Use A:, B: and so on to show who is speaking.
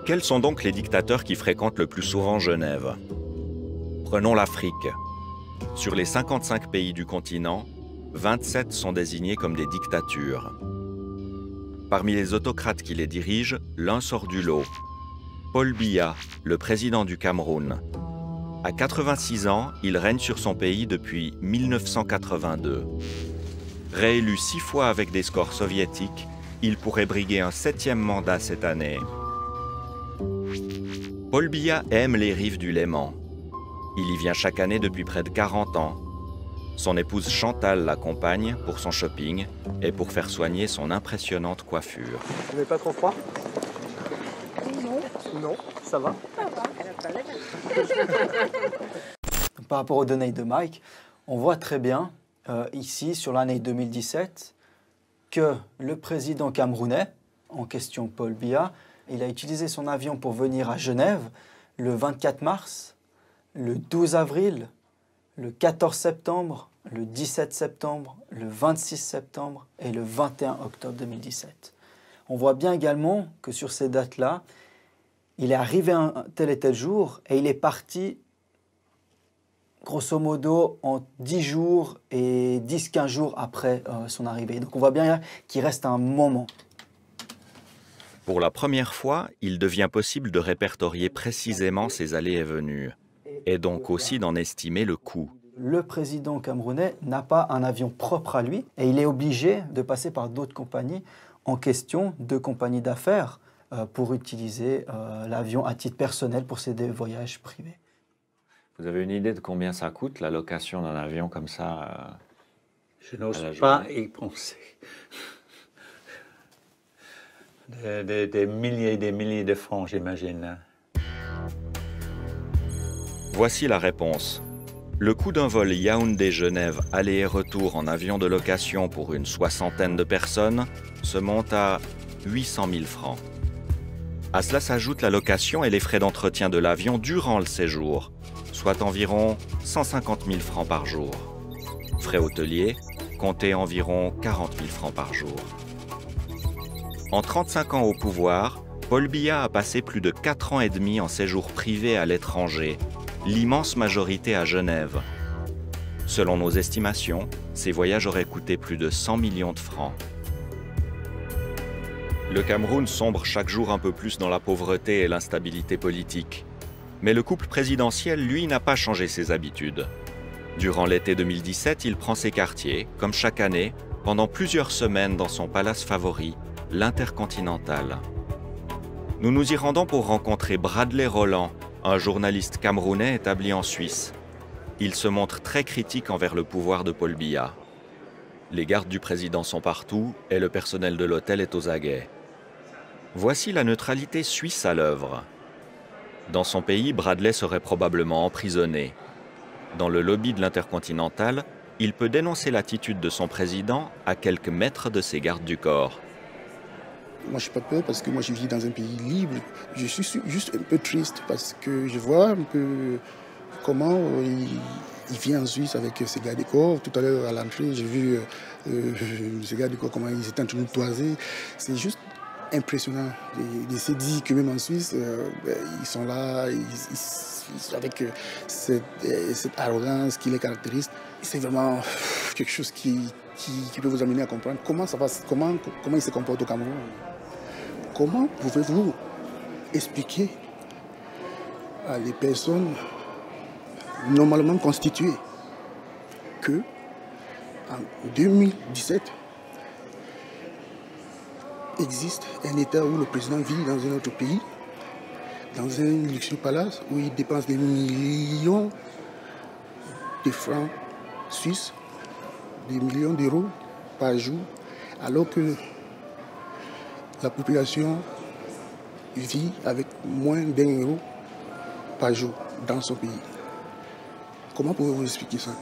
A: Quels sont donc les dictateurs qui fréquentent le plus souvent Genève? Prenons l'Afrique. Sur les 55 pays du continent, 27 sont désignés comme des dictatures. Parmi les autocrates qui les dirigent, l'un sort du lot. Paul Biya, le président du Cameroun. À 86 ans, il règne sur son pays depuis 1982. Réélu 6 fois avec des scores soviétiques, il pourrait briguer un 7e mandat cette année. Paul Biya aime les rives du Léman. Il y vient chaque année depuis près de 40 ans. Son épouse Chantal l'accompagne pour son shopping et pour faire soigner son impressionnante coiffure.
B: Vous n'avez pas trop froid?
C: Non.
B: Non, ça va?
C: Ça va.
B: Par rapport aux données de Mike, on voit très bien ici, sur l'année 2017, que le président camerounais, en question Paul Biya, il a utilisé son avion pour venir à Genève le 24 mars, le 12 avril, le 14 septembre, le 17 septembre, le 26 septembre et le 21 octobre 2017. On voit bien également que sur ces dates-là, il est arrivé un tel et tel jour et il est parti grosso modo en 10 jours et 10-15 jours après son arrivée. Donc on voit bien qu'il reste un moment.
A: Pour la première fois, il devient possible de répertorier précisément ses allées et venues, et donc aussi d'en estimer le coût.
B: Le président camerounais n'a pas un avion propre à lui et il est obligé de passer par d'autres compagnies en question, de compagnies d'affaires, pour utiliser l'avion à titre personnel pour ses voyages privés.
D: Vous avez une idée de combien ça coûte, la location d'un avion comme ça?
E: Je n'ose pas y penser. Des milliers et des milliers de francs, j'imagine.
A: Voici la réponse. Le coût d'un vol Yaoundé-Genève aller et retour en avion de location pour une 60aine de personnes se monte à 800 000 francs. À cela s'ajoute la location et les frais d'entretien de l'avion durant le séjour, soit environ 150 000 francs par jour. Frais hôteliers, comptez environ 40 000 francs par jour. En 35 ans au pouvoir, Paul Biya a passé plus de 4 ans et demi en séjour privé à l'étranger, l'immense majorité à Genève. Selon nos estimations, ces voyages auraient coûté plus de 100 millions de francs. Le Cameroun sombre chaque jour un peu plus dans la pauvreté et l'instabilité politique. Mais le couple présidentiel, lui, n'a pas changé ses habitudes. Durant l'été 2017, il prend ses quartiers, comme chaque année, pendant plusieurs semaines dans son palace favori, l'Intercontinental. Nous nous y rendons pour rencontrer Bradley Roland, un journaliste camerounais établi en Suisse. Il se montre très critique envers le pouvoir de Paul Biya. Les gardes du président sont partout et le personnel de l'hôtel est aux aguets. Voici la neutralité suisse à l'œuvre. Dans son pays, Bradley serait probablement emprisonné. Dans le lobby de l'Intercontinental, il peut dénoncer l'attitude de son président à quelques mètres de ses gardes du corps.
F: Moi, je n'ai pas peur parce que moi, je vis dans un pays libre. Je suis juste un peu triste parce que je vois un peu comment il vient en Suisse avec ses gardes du corps. Tout à l'heure, à l'entrée, j'ai vu ses gardes du corps, comment ils étaient en train de toiser. C'est juste impressionnant. Il s'est dit que même en Suisse, ils sont là, avec cette arrogance qui les caractérise. C'est vraiment quelque chose qui peut vous amener à comprendre comment ça va, comment il se comporte au Cameroun. Comment pouvez-vous expliquer à les personnes normalement constituées que en 2017 existe un État où le président vit dans un autre pays, dans un luxueux palace où il dépense des millions de francs suisses, des millions d'euros par jour, alors que la population vit avec moins d'1 euro par jour dans son pays. Comment pouvez-vous expliquer ça?